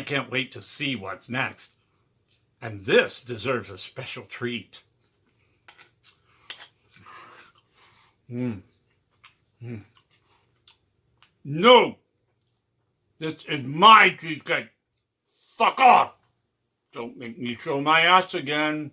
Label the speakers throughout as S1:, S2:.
S1: can't wait to see what's next. And this deserves a special treat. No! This is my cheesecake. Fuck off! Don't make me show my ass again.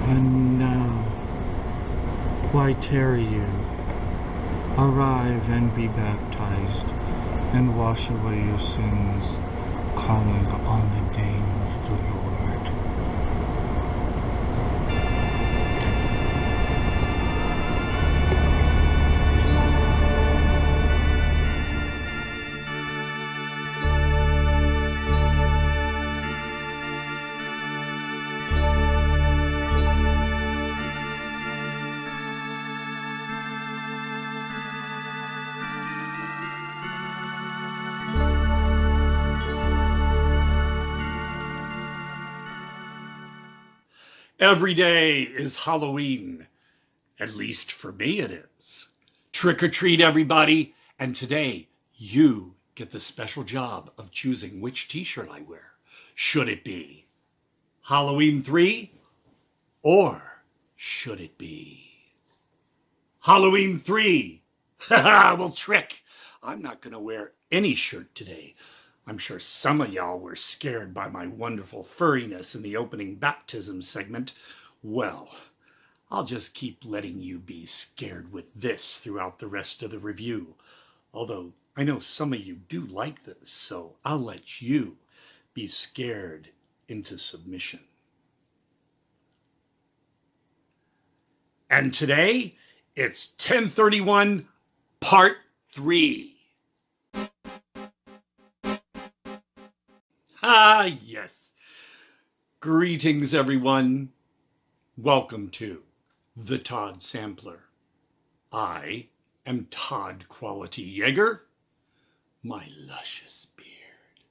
S2: And now, why tarry you? Arrive and be baptized, and wash away your sins, calling on the name of the Lord.
S1: Every day is Halloween. At least for me it is. Trick or treat, everybody. And today, you get the special job of choosing which t-shirt I wear. Should it be Halloween 3? Or should it be Halloween 3? Haha, well, trick. I'm not going to wear any shirt today. I'm sure some of y'all were scared by my wonderful furriness in the opening baptism segment. Well, I'll just keep letting you be scared with this throughout the rest of the review. Although I know some of you do like this, so I'll let you be scared into submission. And today, it's 1031 Part 3. Ah, yes. Greetings, everyone. Welcome to the Todd Sampler. I am Todd Quality Jaeger, my luscious beard,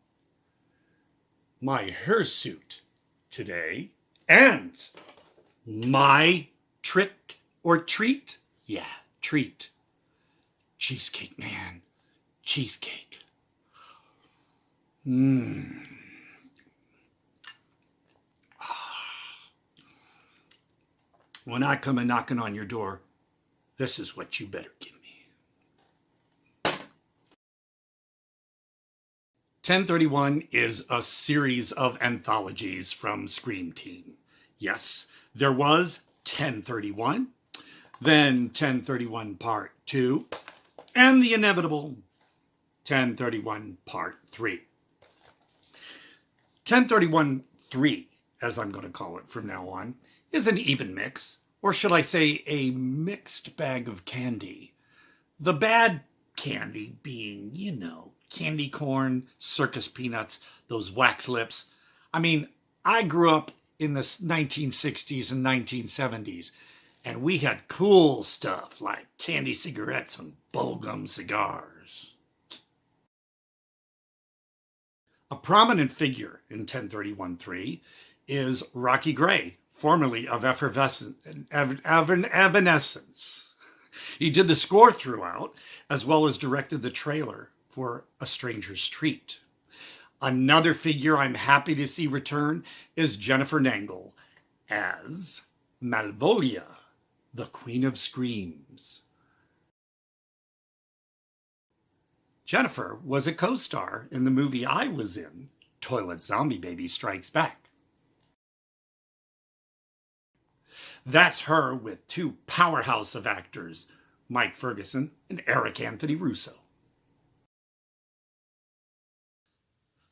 S1: my hirsute today, and my trick or treat. Yeah, treat. Cheesecake, man. Cheesecake. When I come a knocking on your door, this is what you better give me. 1031 is a series of anthologies from Scream Team. Yes, there was 1031, then 1031 Part 2, and the inevitable 1031 Part 3. 1031-3, as I'm going to call it from now on, is an even mix, or should I say a mixed bag of candy. The bad candy being, candy corn, circus peanuts, those wax lips. I mean, I grew up in the 1960s and 1970s, and we had cool stuff like candy cigarettes and bubblegum cigars. A prominent figure in 1031-3 is Rocky Gray, formerly of Evanescence. He did the score throughout, as well as directed the trailer for A Stranger's Treat. Another figure I'm happy to see return is Jennifer Nangle as Malvolia, the Queen of Screams. Jennifer was a co-star in the movie I was in, Toilet Zombie Baby Strikes Back. That's her with two powerhouse of actors, Mike Ferguson and Eric Anthony Russo.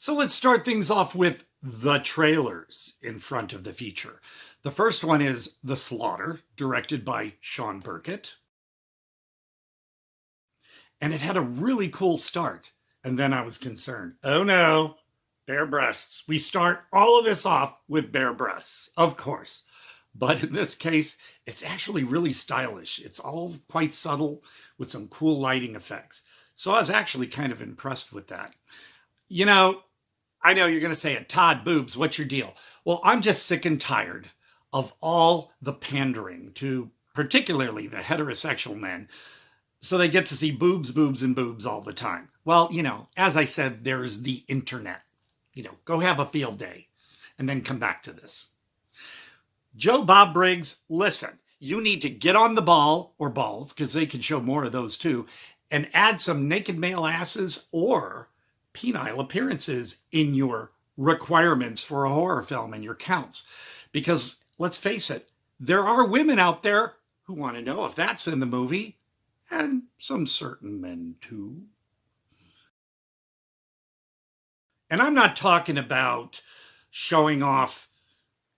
S1: So let's start things off with the trailers in front of the feature. The first one is The Slaughter, directed by Sean Burkett. And it had a really cool start. And then I was concerned. Oh no, bare breasts. We start all of this off with bare breasts, of course. But in this case, it's actually really stylish. It's all quite subtle with some cool lighting effects. So I was actually kind of impressed with that. You know, I know you're going to say it, Todd, boobs, what's your deal? Well, I'm just sick and tired of all the pandering to particularly the heterosexual men so they get to see boobs, boobs, and boobs all the time. Well, you know, as I said, there's the internet. You know, go have a field day and then come back to this. Joe Bob Briggs, listen, you need to get on the ball, or balls, because they can show more of those too, and add some naked male asses or penile appearances in your requirements for a horror film and your counts. Because let's face it, there are women out there who want to know if that's in the movie, and some certain men too. And I'm not talking about showing off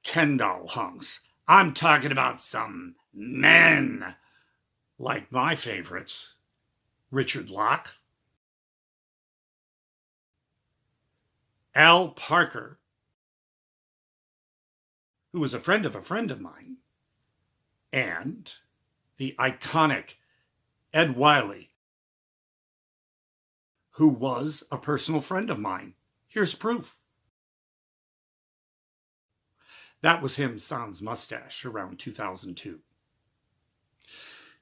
S1: Ken doll hunks. I'm talking about some men, like my favorites, Richard Locke, Al Parker, who was a friend of mine, and the iconic Ed Wiley, who was a personal friend of mine. Here's proof. That was him sans mustache around 2002.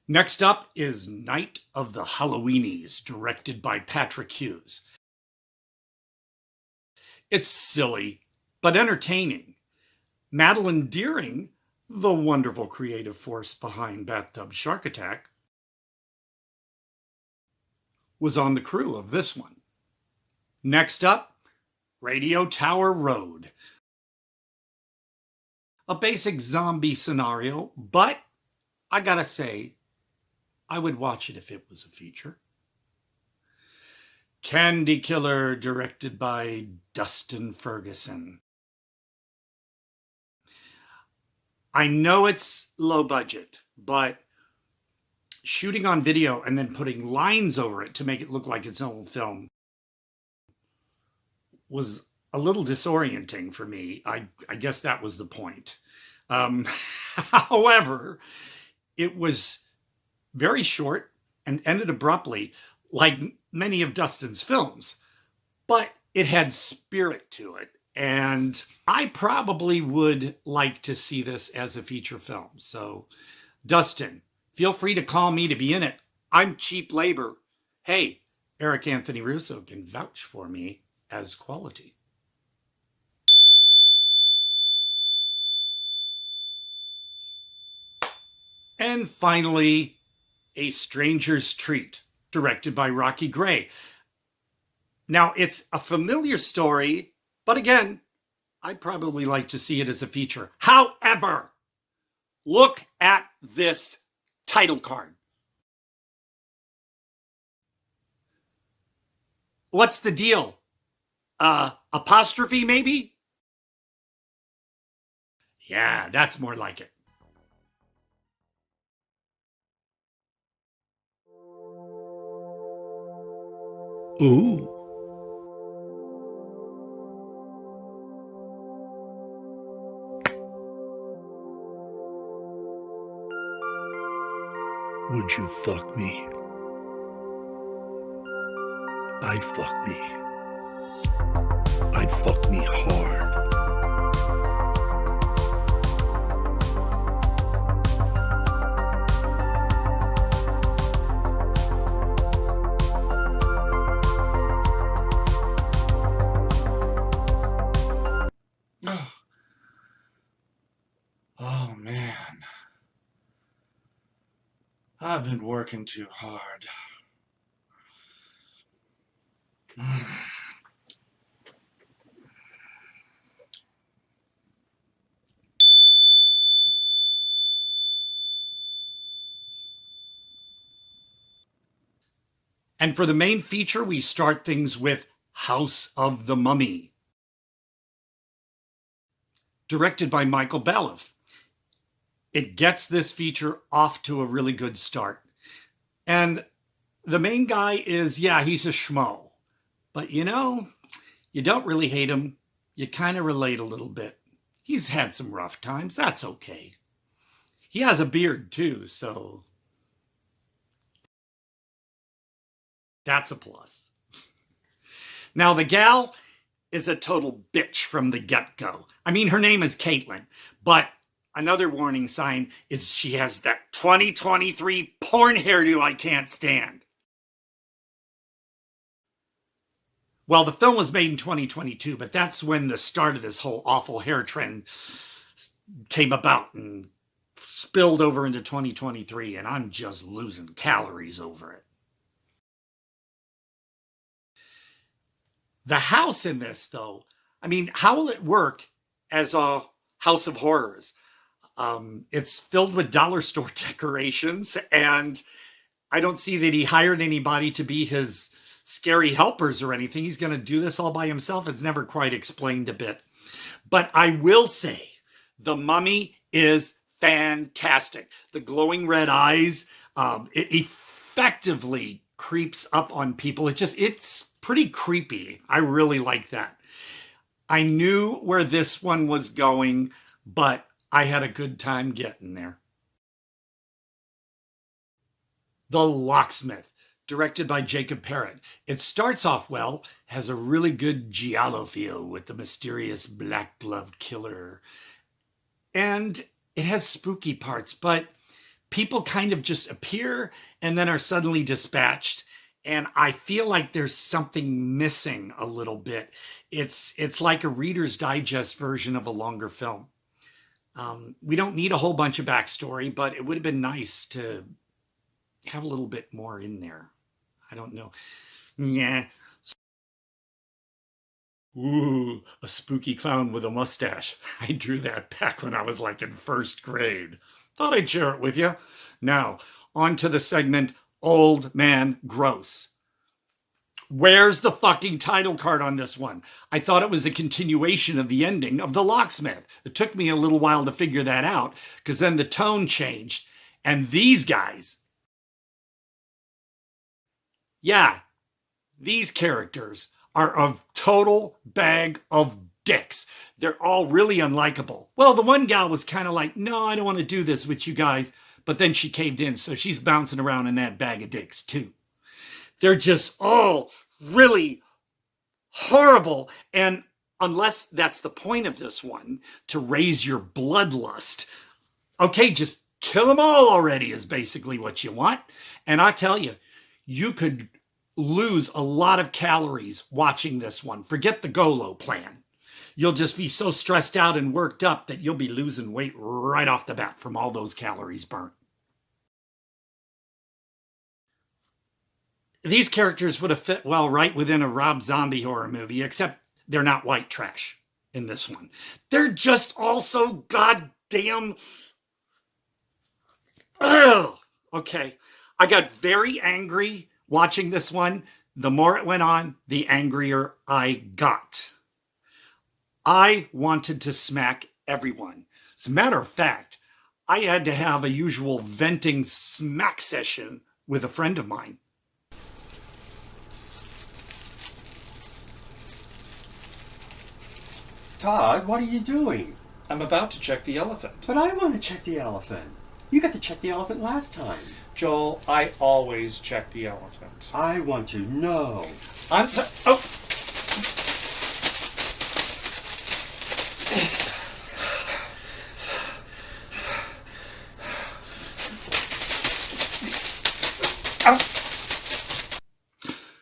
S1: Next up is Night of the Halloweenies, directed by Patrick Hughes. It's silly, but entertaining. Madeline Deering, the wonderful creative force behind Bathtub Shark Attack, was on the crew of this one. Next up, Radio Tower Road. A basic zombie scenario, but I gotta say, I would watch it if it was a feature. Candy Killer, directed by Dustin Ferguson. I know it's low budget, but shooting on video and then putting lines over it to make it look like its own film was a little disorienting for me. I guess that was the point. However, it was very short and ended abruptly, like many of Dustin's films, but it had spirit to it. And I probably would like to see this as a feature film. So, Dustin, feel free to call me to be in it. I'm cheap labor. Hey, Eric Anthony Russo can vouch for me as quality. And finally, A Stranger's Treat, directed by Rocky Gray. Now, it's a familiar story, but again, I'd probably like to see it as a feature. However, look at this title card. What's the deal? Apostrophe, maybe? Yeah, that's more like it. Ooh.
S3: Would you fuck me? I'd fuck me. I'd fuck me hard.
S2: Oh man, I've been working too hard.
S1: And for the main feature, we start things with House of the Mummy, directed by Mihailov. It gets this feature off to a really good start. And the main guy is, yeah, he's a schmo. But you know, you don't really hate him. You kind of relate a little bit. He's had some rough times. That's okay. He has a beard too, so that's a plus. Now, the gal is a total bitch from the get-go. I mean, her name is Caitlin, but another warning sign is she has that 2023 porn hairdo I can't stand. Well, the film was made in 2022, but that's when the start of this whole awful hair trend came about and spilled over into 2023, and I'm just losing calories over it. The house in this, though, I mean, how will it work as a house of horrors? It's filled with dollar store decorations, and I don't see that he hired anybody to be his scary helpers or anything. He's going to do this all by himself. It's never quite explained a bit. But I will say, the mummy is fantastic. The glowing red eyes, it effectively creeps up on people. It's pretty creepy. I really like that. I knew where this one was going, but I had a good time getting there. The Locksmith, directed by Jacob Parrott. It starts off well, has a really good giallo feel with the mysterious black-gloved killer. And it has spooky parts, but people kind of just appear and then are suddenly dispatched. And I feel like there's something missing a little bit. It's like a Reader's Digest version of a longer film. We don't need a whole bunch of backstory, but it would have been nice to have a little bit more in there. I don't know. Yeah. Ooh, a spooky clown with a mustache. I drew that back when I was like in first grade. Thought I'd share it with you. Now, on to the segment, Old Man Gross. Where's the fucking title card on this one? I thought it was a continuation of the ending of The Locksmith. It took me a little while to figure that out, because then the tone changed. And these guys, yeah, these characters are a total bag of dicks. They're all really unlikable. Well, the one gal was kind of like, no, I don't want to do this with you guys. But then she caved in, so she's bouncing around in that bag of dicks too. They're just all really horrible. And unless that's the point of this one, to raise your bloodlust, okay, just kill them all already is basically what you want. And I tell you, you could lose a lot of calories watching this one. Forget the Golo plan. You'll just be so stressed out and worked up that you'll be losing weight right off the bat from all those calories burnt. These characters would have fit well right within a Rob Zombie horror movie, except they're not white trash in this one. They're just all so goddamn... Ugh. Okay, I got very angry watching this one. The more it went on, the angrier I got. I wanted to smack everyone. As a matter of fact, I had to have a usual venting smack session with a friend of mine.
S4: Todd, what are you doing?
S2: I'm about to check the elephant.
S4: But I want to check the elephant. You got to check the elephant last time.
S2: Joel, I always check the elephant.
S4: I want to know.
S2: Oh!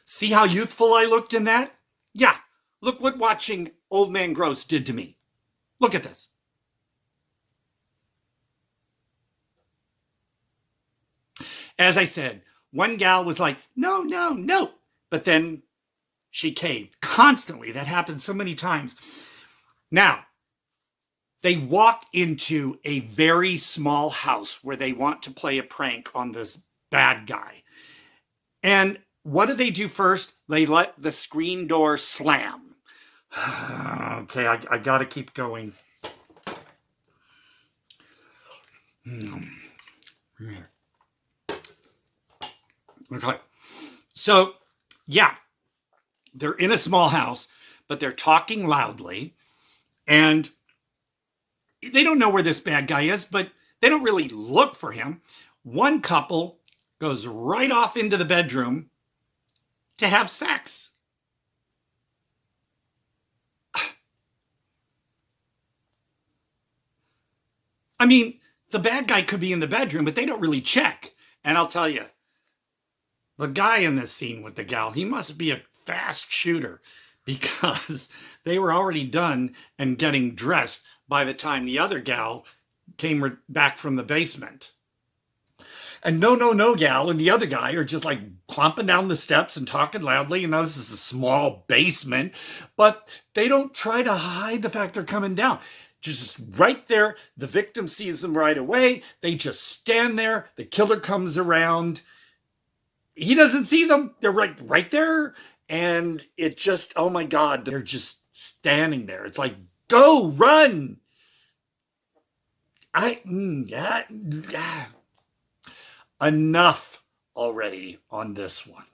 S1: See how youthful I looked in that? Yeah, look what watching Old Man Gross did to me. Look at this. As I said, one gal was like, no, no, no. But then she caved. Constantly. That happens so many times. Now, they walk into a very small house where they want to play a prank on this bad guy. And what do they do first? They let the screen door slam. Okay, I gotta keep going. Okay, so yeah, they're in a small house, but they're talking loudly, and they don't know where this bad guy is, but they don't really look for him. One couple goes right off into the bedroom to have sex. I mean, the bad guy could be in the bedroom, but they don't really check. And I'll tell you, the guy in this scene with the gal, he must be a fast shooter, because they were already done and getting dressed by the time the other gal came back from the basement. And no gal and the other guy are just like clomping down the steps and talking loudly. You know, this is a small basement, but they don't try to hide the fact they're coming down. Just right there, the victim sees them right away. They just stand there. The killer comes around. He doesn't see them. They're right there. And it just, oh my God, they're just standing there. It's like, go, run. Enough already on this one.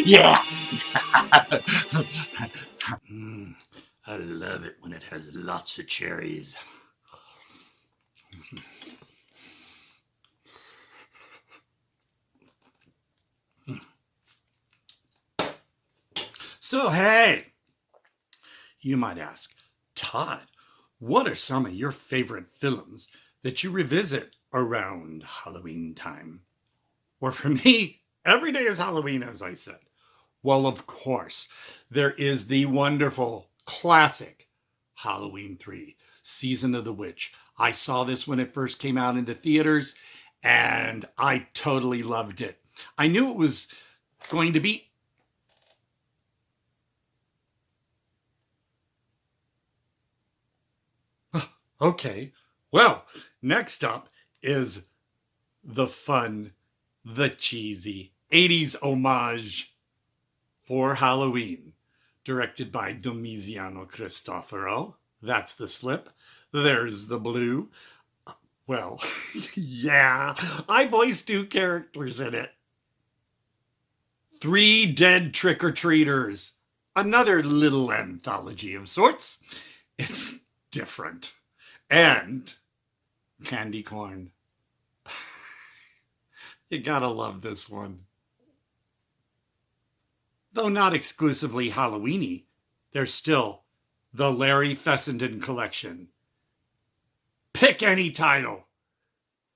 S1: Yeah. I love it when it has lots of cherries. So, hey, you might ask, Todd, what are some of your favorite films that you revisit around Halloween time? Or for me, every day is Halloween, as I said. Well, of course, there is the wonderful classic Halloween 3, Season of the Witch. I saw this when it first came out into theaters, and I totally loved it. I knew it was going to be... Okay, well, next up is the fun, the cheesy 80s homage for Halloween, directed by Domiziano Cristoforo. That's the slip. There's the blue. Well, yeah, I voiced 2 characters in it. 3 dead trick-or-treaters. Another little anthology of sorts. It's different. And candy corn. You gotta love this one. Though not exclusively Halloween-y, there's still the Larry Fessenden collection. Pick any title.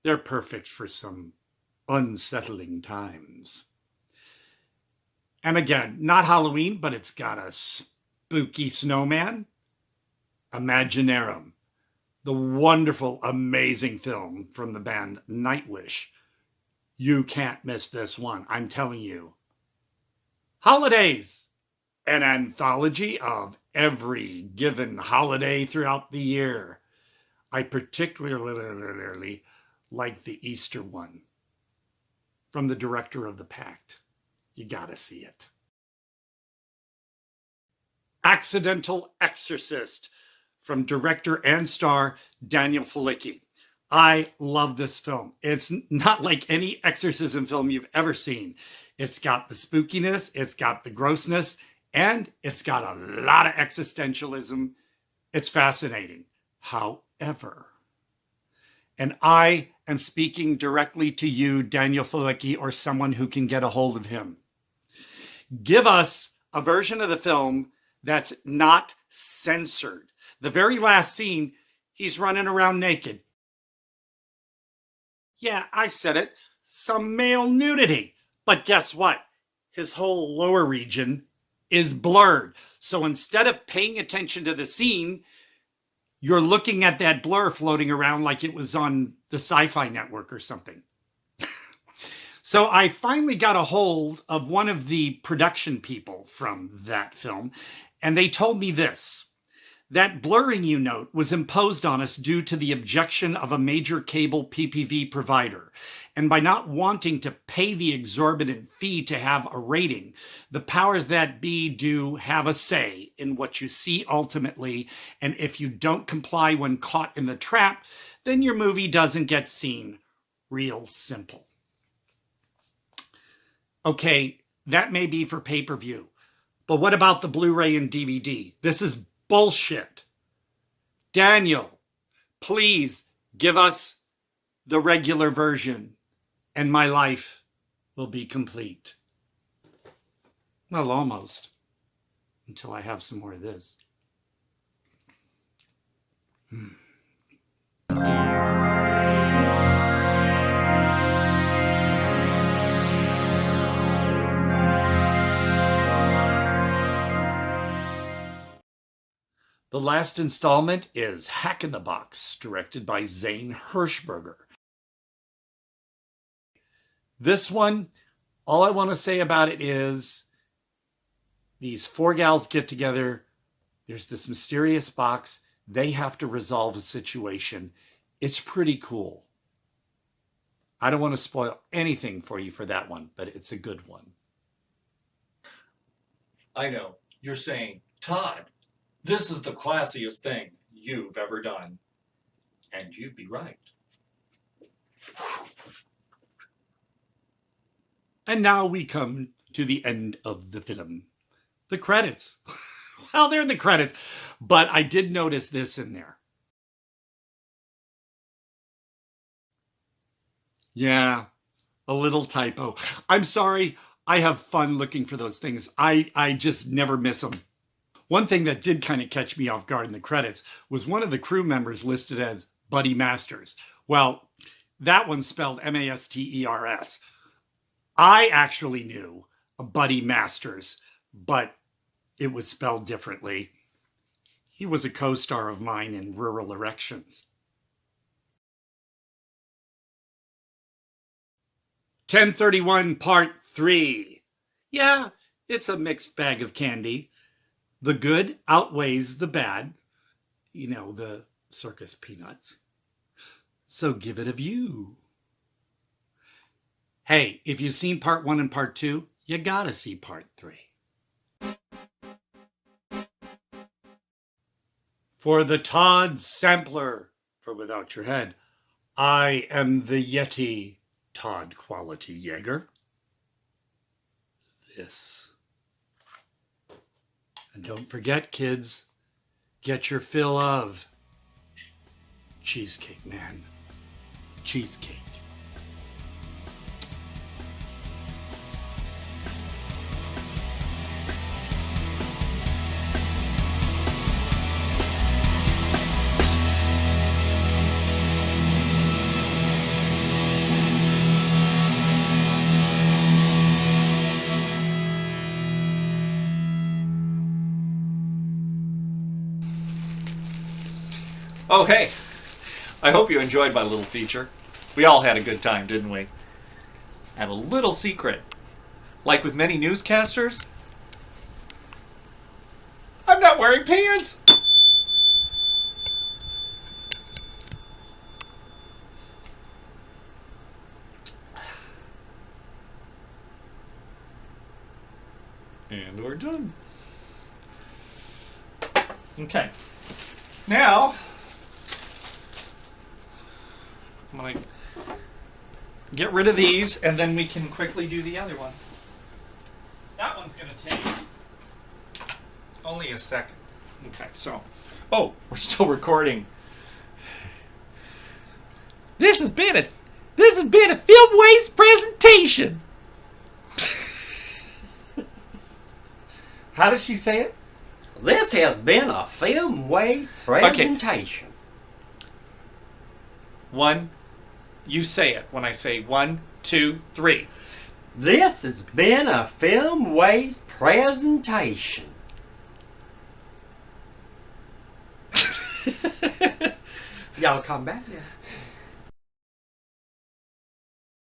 S1: They're perfect for some unsettling times. And again, not Halloween, but it's got a spooky snowman. Imaginarum. The wonderful, amazing film from the band Nightwish. You can't miss this one, I'm telling you. Holidays, an anthology of every given holiday throughout the year. I particularly like the Easter one from the director of The Pact. You gotta see it. Accidental Exorcist from director and star Daniel Falicki. I love this film. It's not like any exorcism film you've ever seen. It's got the spookiness, it's got the grossness, and it's got a lot of existentialism. It's fascinating. However, and I am speaking directly to you, Daniel Falicki, or someone who can get a hold of him. Give us a version of the film that's not censored. The very last scene, he's running around naked. Yeah, I said it. Some male nudity. But guess what? His whole lower region is blurred. So instead of paying attention to the scene, you're looking at that blur floating around like it was on the Sci-Fi Network or something. So I finally got a hold of one of the production people from that film, and they told me this. That blurring you note was imposed on us due to the objection of a major cable PPV provider. And by not wanting to pay the exorbitant fee to have a rating, the powers that be do have a say in what you see ultimately. And if you don't comply when caught in the trap, then your movie doesn't get seen. Real simple. Okay, that may be for pay-per-view. But what about the Blu-ray and DVD? This is bullshit. Daniel, please give us the regular version and my life will be complete. Well, almost. Until I have some more of this. The last installment is Hack in the Box, directed by Zane Hirschberger. This one, all I want to say about it is these four gals get together. There's this mysterious box. They have to resolve a situation. It's pretty cool. I don't want to spoil anything for you for that one, but it's a good one.
S5: I know. You're saying, Todd, this is the classiest thing you've ever done. And you'd be right.
S1: And now we come to the end of the film. The credits. Well, they're in the credits, but I did notice this in there. Yeah, a little typo. I'm sorry. I have fun looking for those things. I just never miss them. One thing that did kind of catch me off guard in the credits was one of the crew members listed as Buddy Masters. Well, that one's spelled Masters. I actually knew a Buddy Masters, but it was spelled differently. He was a co-star of mine in Rural Erections. 1031 Part 3. Yeah, it's a mixed bag of candy. The good outweighs the bad. You know, the circus peanuts. So give it a view. Hey, if you've seen Part 1 and Part 2, you gotta see Part 3. For the Todd Sampler, for Without Your Head, I am the Yeti, Todd Quality Jaeger. This. And don't forget, kids, get your fill of Cheesecake Man. Cheesecake.
S5: Oh, hey. I hope you enjoyed my little feature. We all had a good time, didn't we? I have a little secret. Like with many newscasters, I'm not wearing pants. And we're done. Okay. Now, I'm going to get rid of these, and then we can quickly do the other one. That one's going to take only a second. Okay, so, oh, we're still recording. This has been a Filmways presentation. How does she say it?
S4: This has been a Filmways presentation.
S5: One, you say it when I say 1, 2, 3.
S4: This has been a Filmways presentation. Y'all come back now.